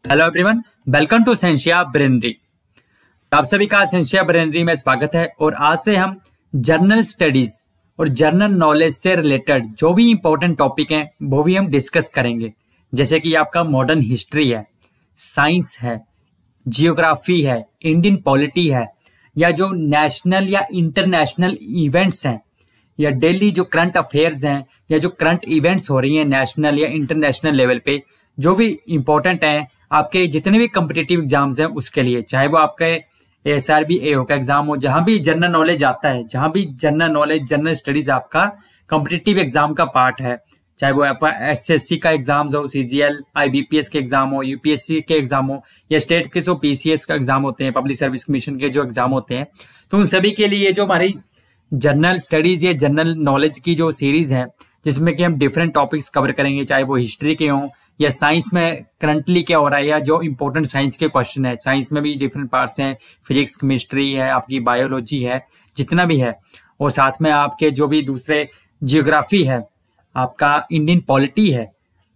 Hello everyone, welcome to Sentia Brainery. आप सभी का सेंशिया ब्रेनरी में स्वागत है। और आज से हम जर्नल स्टडीज और जर्नल नॉलेज से रिलेटेड जो भी इंपॉर्टेंट टॉपिक हैं वो भी हम डिस्कस करेंगे। जैसे कि आपका मॉडर्न हिस्ट्री है, साइंस है, जियोग्राफी है, इंडियन पॉलिटी है, या जो नेशनल या इंटरनेशनल इवेंट्स हैं, या डेली जो करंट अफेयर्स हैं, या जो करंट इवेंट्स हो रही हैं नेशनल या इंटरनेशनल लेवल पे, जो भी इंपॉर्टेंट हैं आपके जितने भी कम्पिटिटिव एग्जाम्स हैं उसके लिए, चाहे वो आपके एसआरबी एओ का एग्जाम हो, जहां भी जनरल नॉलेज आता है, जहां भी जनरल नॉलेज जनरल स्टडीज आपका कम्पिटिटिव एग्जाम का पार्ट है, चाहे वो आपका एसएससी का एग्जाम हो, सीजीएल आईबीपीएस के एग्जाम हो, यूपीएससी के एग्जाम हो, या स्टेट के जो पीसीएस का एग्जाम होते हैं, पब्लिक सर्विस कमीशन के जो एग्जाम होते हैं, तो उन सभी के लिए जो हमारी जनरल स्टडीज या जनरल नॉलेज की जो सीरीज है, जिसमें कि हम डिफरेंट टॉपिक्स कवर करेंगे, चाहे वो हिस्ट्री के हों या साइंस में करंटली क्या हो रहा है, या जो इंपॉर्टेंट साइंस के क्वेश्चन है। साइंस में भी डिफरेंट पार्ट्स हैं, फिजिक्स, केमिस्ट्री है, आपकी बायोलॉजी है, जितना भी है, और साथ में आपके जो भी दूसरे जियोग्राफी है, आपका इंडियन पॉलिटी है,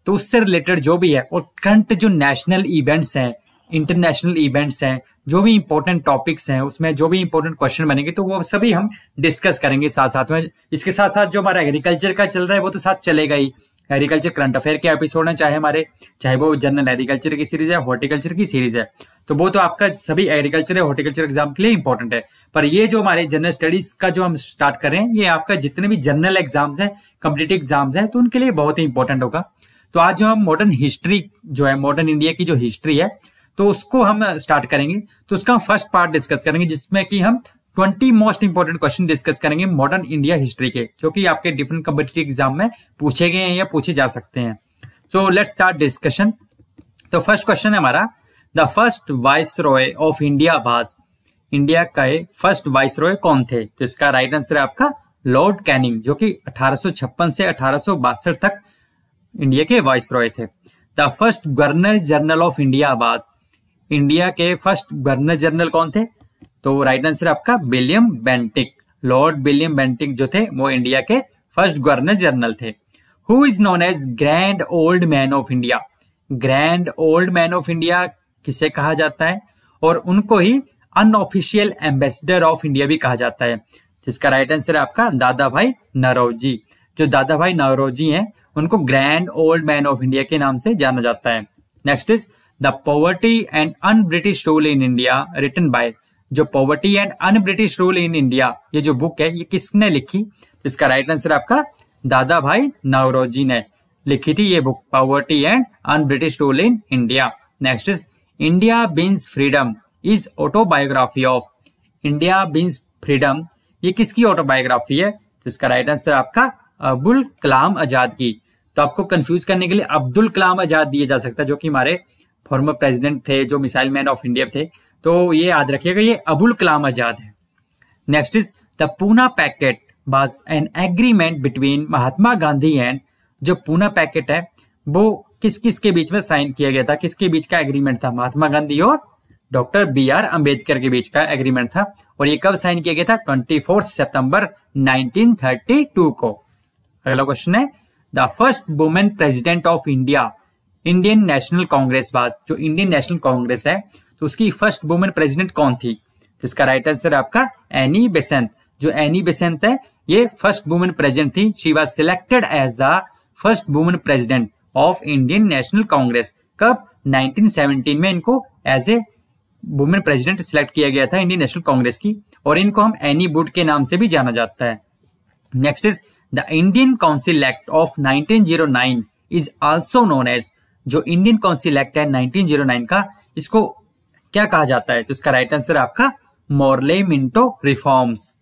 तो उससे रिलेटेड जो भी है, और करंट जो नेशनल इवेंट्स हैं, इंटरनेशनल इवेंट्स हैं, जो भी इंपॉर्टेंट टॉपिक्स हैं, उसमें जो भी इंपॉर्टेंट क्वेश्चन बनेंगे तो वो सभी हम डिस्कस करेंगे साथ साथ में। इसके साथ साथ जो हमारा एग्रीकल्चर का चल रहा है वो तो साथ चलेगा ही। एग्रीकल्चर करंट अफेयर के एपिसोड है, चाहे वो जनरल एग्रीकल्चर की सीरीज है, हॉर्टिकल्चर की सीरीज है, तो वो तो आपका सभी एग्रीकल्चर या हॉर्टिकल्चर एग्जाम के लिए इंपॉर्टेंट है। पर ये जो हमारे जनरल स्टडीज का जो हम स्टार्ट कर रहे हैं, ये आपका जितने भी जनरल एग्जाम्स हैं, कॉम्पिटिटिव एग्जाम्स हैं, तो उनके लिए बहुत ही इंपॉर्टेंट होगा। तो आज जो हम मॉडर्न हिस्ट्री जो है, मॉडर्न इंडिया की जो हिस्ट्री है, तो उसको हम स्टार्ट करेंगे। तो उसका हम फर्स्ट पार्ट डिस्कस करेंगे, जिसमें कि हम 20 मोस्ट इंपोर्टेंट क्वेश्चन डिस्कस करेंगे मॉडर्न इंडिया हिस्ट्री के, जो कि आपके डिफरेंट कॉम्पिटिटिव एग्जाम में पूछे गए हैं या पूछे जा सकते हैं। So let's start discussion. तो फर्स्ट क्वेश्चन है हमारा, the first viceroy of India was, India का फर्स्ट वाइसरॉय कौन थे? तो इसका राइट आंसर है आपका लॉर्ड कैनिंग, जो कि 1856 से 1862 तक इंडिया के वाइसरॉय थे। The first governor general of India was, India के फर्स्ट गवर्नर जनरल कौन थे? तो राइट आंसर आपका William Bentinck, Lord William Bentinck जो थे वो इंडिया के फर्स्ट गवर्नर जनरल थे। Who is known as grand old man of India, grand old man of India किसे कहा जाता है? और उनको ही अनऑफिशियल एम्बेसडर ऑफ इंडिया भी कहा जाता है, जिसका राइट आंसर है आपका दादा भाई नौरोजी। जो दादा भाई नौरोजी हैं उनको grand old man of India के नाम से जाना जाता है। Next is the poverty and un British rule in India written by, जो poverty and un British rule in India ये जो बुक है ये किसने लिखी? तो इसका राइट आंसर आपका दादा भाई नौरोजी ने लिखी थी ये book, poverty and un British rule in India. Next is India beans freedom is autobiography of, India beans freedom ये किसकी ऑटोबायोग्राफी है? तो इसका राइट आंसर आपका अब्दुल कलाम आजाद की। तो आपको कंफ्यूज करने के लिए अब्दुल कलाम आजाद दिया जा सकता है, जो कि हमारे फॉर्मर प्रेसिडेंट थे, जो मिसाइल मैन ऑफ इंडिया थे, तो ये याद रखिएगा ये अबुल कलाम आजाद है। Next is the Poona packet was an agreement between Mahatma Gandhi and, जो पूना पैकेट है वो किस किस के बीच में साइन किया गया था, किसके बीच का एग्रीमेंट था? महात्मा गांधी और डॉक्टर BR अम्बेडकर के बीच का एग्रीमेंट था। और ये कब साइन किया गया था? 24 सितंबर 1932 को। अगला क्वेश्चन है the first women president of India Indian National Congress was, जो इंडियन नेशनल कांग्रेस है तो उसकी फर्स्ट वुमेन प्रेसिडेंट कौन थी? तो इसका राइट आंसर आपका एनी बेसेंट, जो एनी बेसेंट है ये फर्स्ट वुमेन प्रेसिडेंट थी। She was selected as the first women president of Indian National Congress. कब? 1917 में इनको as a women president select किया गया था इंडियन नेशनल कांग्रेस की, और इनको हम एनी वुड के नाम से भी जाना जाता है। Next is the Indian Council Act of 1909 is also known as, जो इंडियन काउंसिल एक्ट है 1909 का, इसको क्या कहा जाता है? तो इसका राइट आंसर आपका Morley Minto reforms.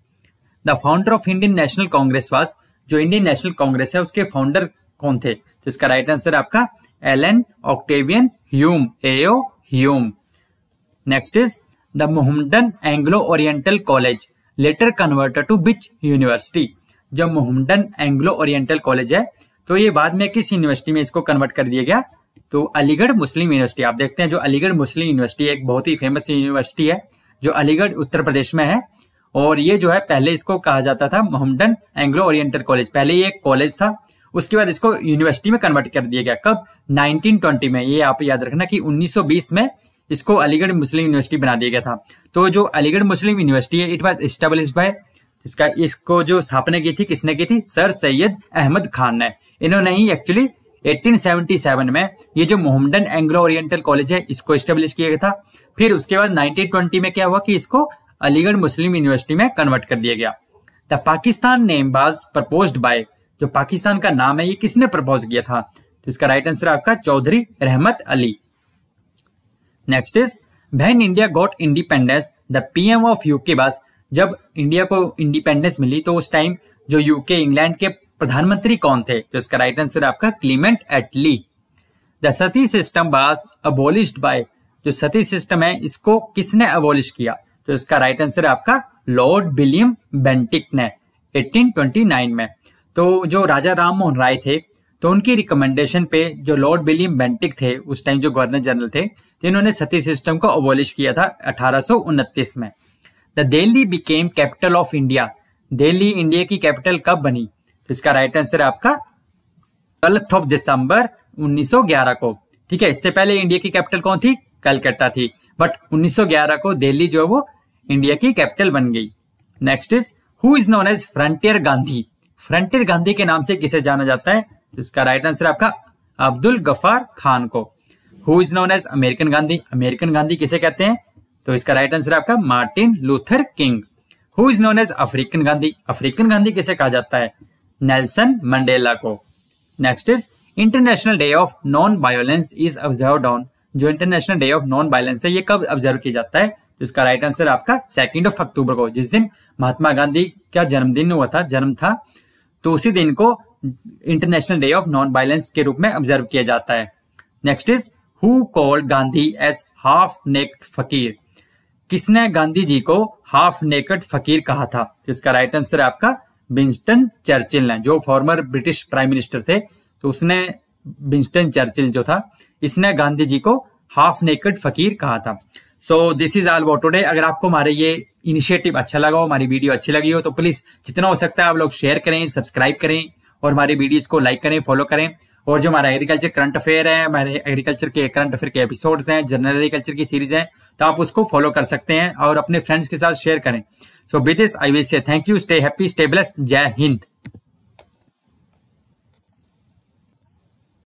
The founder of Indian National Congress was, जो इंडियन नेशनल कांग्रेस है उसके फाउंडर कौन थे? तो इसका राइट आंसर आपका Allan Octavian Hume, AO Hume. Next is the Mohammedan Anglo Oriental College later converted to which university, जो Mohammedan Anglo Oriental College है तो ये बाद में किस यूनिवर्सिटी में इसको कन्वर्ट कर दिया गया? तो अलीगढ़ मुस्लिम यूनिवर्सिटी। आप देखते हैं जो अलीगढ़ मुस्लिम यूनिवर्सिटी एक बहुत ही फेमस यूनिवर्सिटी है, जो अलीगढ़ उत्तर प्रदेश में है, और ये जो है पहले इसको कहा जाता था मोहम्मदन एंग्लो ओरिएंटल कॉलेज। पहले ये एक कॉलेज था उसके बाद इसको यूनिवर्सिटी में कन्वर्ट कर दिया गया। कब? 1920 में। ये आप याद रखना कि 1920 में इसको अलीगढ़ मुस्लिम यूनिवर्सिटी बना दिया गया था। तो जो अलीगढ़ मुस्लिम यूनिवर्सिटी है, इट वाज एस्टेब्लिश्ड बाय, इसको जो स्थापना की थी किसने की थी? सर सैयद अहमद खान ने। इन्होंने ही एक्चुअली 1877 में ये जो मोहम्मडन एंग्लो ओरिएंटल कॉलेज है इसको एस्टेब्लिश किया गया था। फिर उसके बाद 1920 में क्या हुआ कि इसको अलीगढ़ मुस्लिम यूनिवर्सिटी में कन्वर्ट कर दिया गया। The Pakistan name was proposed by, जो पाकिस्तान का नाम है ये किसने प्रपोज किया था? तो इसका राइट आंसर आपका चौधरी रहमत Ali. Next is when India got independence the PM of UK was, जब इंडिया को इंडिपेंडेंस मिली तो उस टाइम जो यूके इंग्लैंड के प्रधानमंत्री कौन थे? तो इसका राइट आंसर आपका Clement Attlee. The sati system was abolished by, जो सती सिस्टम है इसको किसने अबॉलिश किया? तो इसका राइट आंसर आपका लॉर्ड विलियम बेंटिक ने 1829 में। तो जो राजा राम मोहन राय थे तो उनकी रिकमेंडेशन पे जो लॉर्ड विलियम बेंटिक थे उस टाइम जो गवर्नर जनरल थे, तो इन्होंने सती सिस्टम को अबॉलिश किया था 1829 में। The Delhi became capital of India, Delhi India की कैपिटल कब बनी? तो इसका राइट आंसर आपका 12 दिसंबर 1911 को। ठीक है, इससे पहले इंडिया की कैपिटल कौन थी? कलकत्ता थी, बट 1911 को दिल्ली जो है वो इंडिया की कैपिटल बन गई। Next is who is known as Frontier Gandhi, Frontier Gandhi के नाम से किसे जाना जाता है? तो इसका राइट आंसर आपका अब्दुल गफ्फार खान को। Who is known as American Gandhi, American Gandhi किसे कहते हैं? तो इसका राइट आंसर आपका Martin Luther King. Who is known as African Gandhi, African Gandhi किसे कहा जाता है? नेल्सन मंडेला को। Next is international day of non violence is observed on, जो international day of non violence है ये कब ऑब्जर्व किया जाता है? तो इसका राइट आंसर आपका 2 अक्टूबर को, जिस दिन महात्मा गांधी का जन्मदिन हुआ था, जन्म था, तो उसी दिन को International day of non Violence के रूप में ऑब्जर्व किया जाता है। Next is who called Gandhi as half naked fakir, किसने गांधी जी को हाफ नेकेड फकीर कहा था? तो इसका राइट आंसर आपका विंस्टन चर्चिल ने, जो फॉर्मर ब्रिटिश प्राइम मिनिस्टर थे, तो उसने विंस्टन चर्चिल जो था इसने गांधी जी को हाफ नेकेड फकीर कहा था। So this is all about today. अगर आपको हमारे ये इनिशिएटिव अच्छा लगा हो, हमारी वीडियो अच्छी लगी हो, तो प्लीज जितना हो सकता है आप लोग शेयर करें, सब्सक्राइब करें और हमारी वीडियोस को लाइक करें, फॉलो करें। और जो हमारा एग्रीकल्चर करंट अफेयर है, हमारे एग्रीकल्चर के करंट अफेयर के एपिसोड्स हैं, जनरल एग्रीकल्चर की सीरीज है, तो आप उसको फॉलो कर सकते हैं और अपने फ्रेंड्स के साथ शेयर करें। So with this I will say thank you, stay happy, stay blessed, जय हिंद।